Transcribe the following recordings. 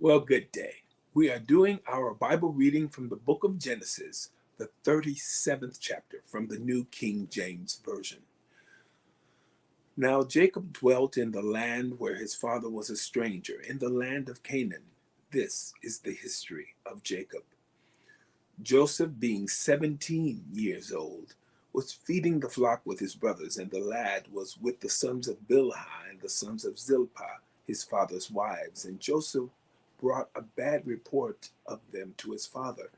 Well, good day. We are doing our Bible reading from the book of Genesis, the 37th chapter from the New King James Version. Now Jacob dwelt in the land where his father was a stranger, in the land of Canaan. This is the history of Jacob. Joseph, being 17 years old, was feeding the flock with his brothers, and the lad was with the sons of Bilhah and the sons of Zilpah, his father's wives. And Joseph brought a bad report of them to his father.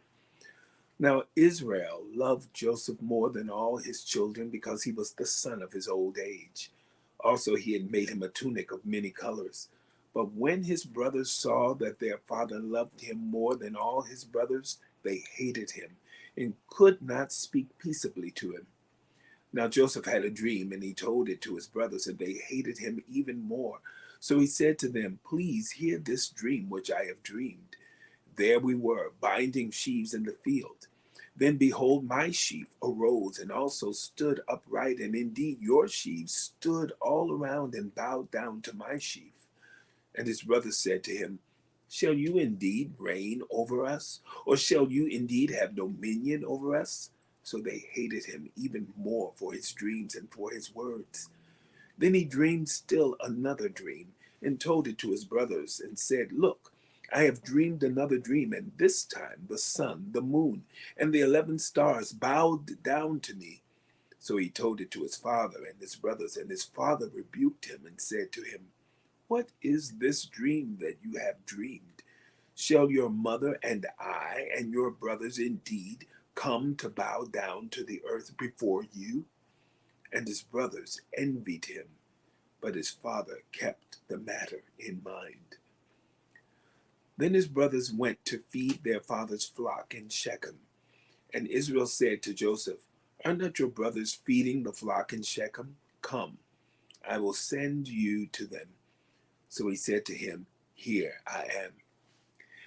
Now Israel loved Joseph more than all his children, because he was the son of his old age. Also he had made him a tunic of many colors. But when his brothers saw that their father loved him more than all his brothers, they hated him and could not speak peaceably to him. Now Joseph had a dream, and he told it to his brothers, and they hated him even more. So he said to them, "Please hear this dream which I have dreamed. There we were, binding sheaves in the field. Then behold, my sheaf arose and also stood upright, and indeed your sheaves stood all around and bowed down to my sheaf." And his brothers said to him, "Shall you indeed reign over us? Or shall you indeed have dominion over us?" So they hated him even more for his dreams and for his words. Then he dreamed still another dream, and told it to his brothers, and said, "Look, I have dreamed another dream, and this time the sun, the moon, and the 11 stars bowed down to me." So he told it to his father and his brothers, and his father rebuked him and said to him, "What is this dream that you have dreamed? Shall your mother and I and your brothers indeed come to bow down to the earth before you?" And his brothers envied him, but his father kept the matter in mind. Then his brothers went to feed their father's flock in Shechem. And Israel said to Joseph, "Are not your brothers feeding the flock in Shechem? Come, I will send you to them." So he said to him, "Here I am."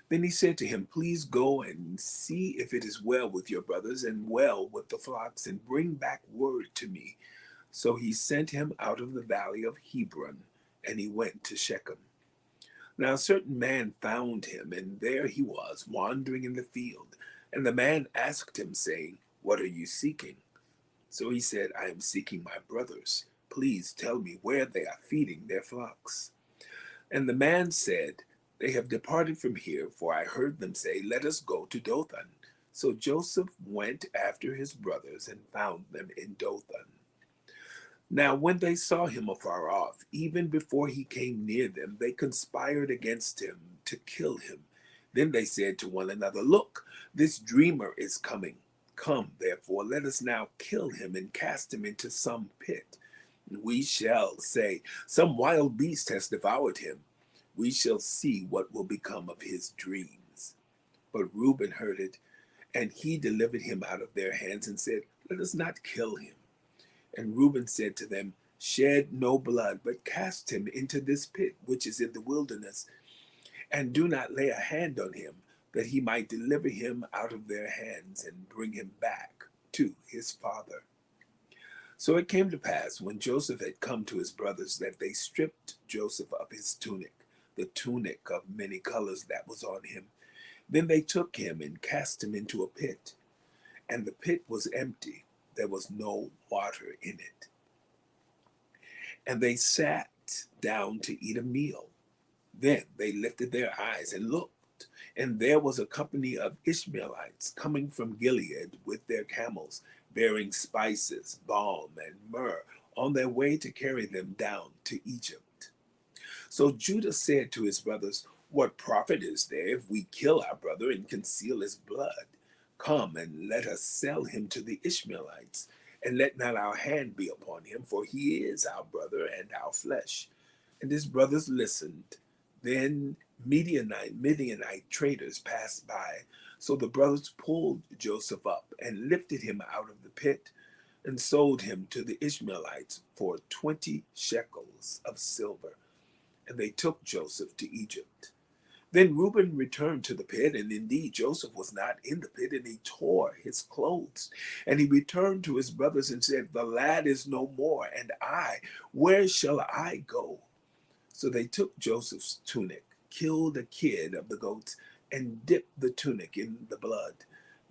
Then he said to him, "Please go and see if it is well with your brothers and well with the flocks, and bring back word to me." So he sent him out of the valley of Hebron, and he went to Shechem. Now a certain man found him, and there he was, wandering in the field. And the man asked him, saying, "What are you seeking?" So he said, "I am seeking my brothers. Please tell me where they are feeding their flocks." And the man said, "They have departed from here, for I heard them say, 'Let us go to Dothan.'" So Joseph went after his brothers and found them in Dothan. Now when they saw him afar off, even before he came near them, they conspired against him to kill him. Then they said to one another, "Look, this dreamer is coming. Come, therefore, let us now kill him and cast him into some pit. We shall say, 'Some wild beast has devoured him.' We shall see what will become of his dreams." But Reuben heard it, and he delivered him out of their hands and said, "Let us not kill him." And Reuben said to them, "Shed no blood, but cast him into this pit which is in the wilderness, and do not lay a hand on him, that he might deliver him out of their hands and bring him back to his father." So it came to pass, when Joseph had come to his brothers, that they stripped Joseph of his tunic, the tunic of many colors that was on him. Then they took him and cast him into a pit, and the pit was empty. There was no water in it. And they sat down to eat a meal. Then they lifted their eyes and looked, and there was a company of Ishmaelites coming from Gilead with their camels, bearing spices, balm, and myrrh, on their way to carry them down to Egypt. So Judah said to his brothers, "What profit is there if we kill our brother and conceal his blood? Come and let us sell him to the Ishmaelites, and let not our hand be upon him, for he is our brother and our flesh." And his brothers listened. Then Midianite traders passed by. So the brothers pulled Joseph up and lifted him out of the pit and sold him to the Ishmaelites for 20 shekels of silver. And they took Joseph to Egypt. Then Reuben returned to the pit, and indeed Joseph was not in the pit, and he tore his clothes. And he returned to his brothers and said, "The lad is no more, and I, where shall I go?" So they took Joseph's tunic, killed a kid of the goats and dipped the tunic in the blood.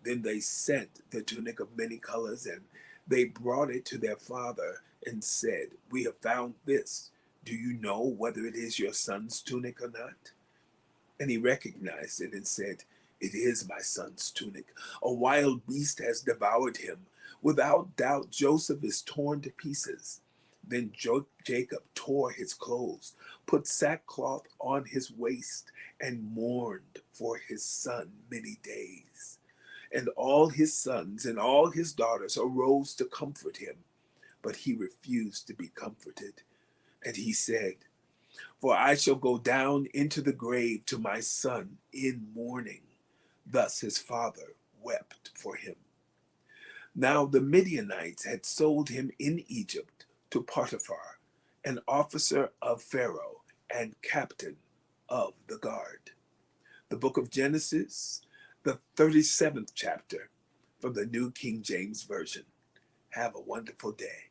Then they sent the tunic of many colors, and they brought it to their father and said, "We have found this. Do you know whether it is your son's tunic or not?" And he recognized it and said, "It is my son's tunic. A wild beast has devoured him. Without doubt, Joseph is torn to pieces." Then Jacob tore his clothes, put sackcloth on his waist, and mourned for his son many days. And all his sons and all his daughters arose to comfort him, but he refused to be comforted. And he said, "For I shall go down into the grave to my son in mourning." Thus his father wept for him. Now the Midianites had sold him in Egypt to Potiphar, an officer of Pharaoh and captain of the guard. The book of Genesis, the 37th chapter, from the New King James Version. Have a wonderful day.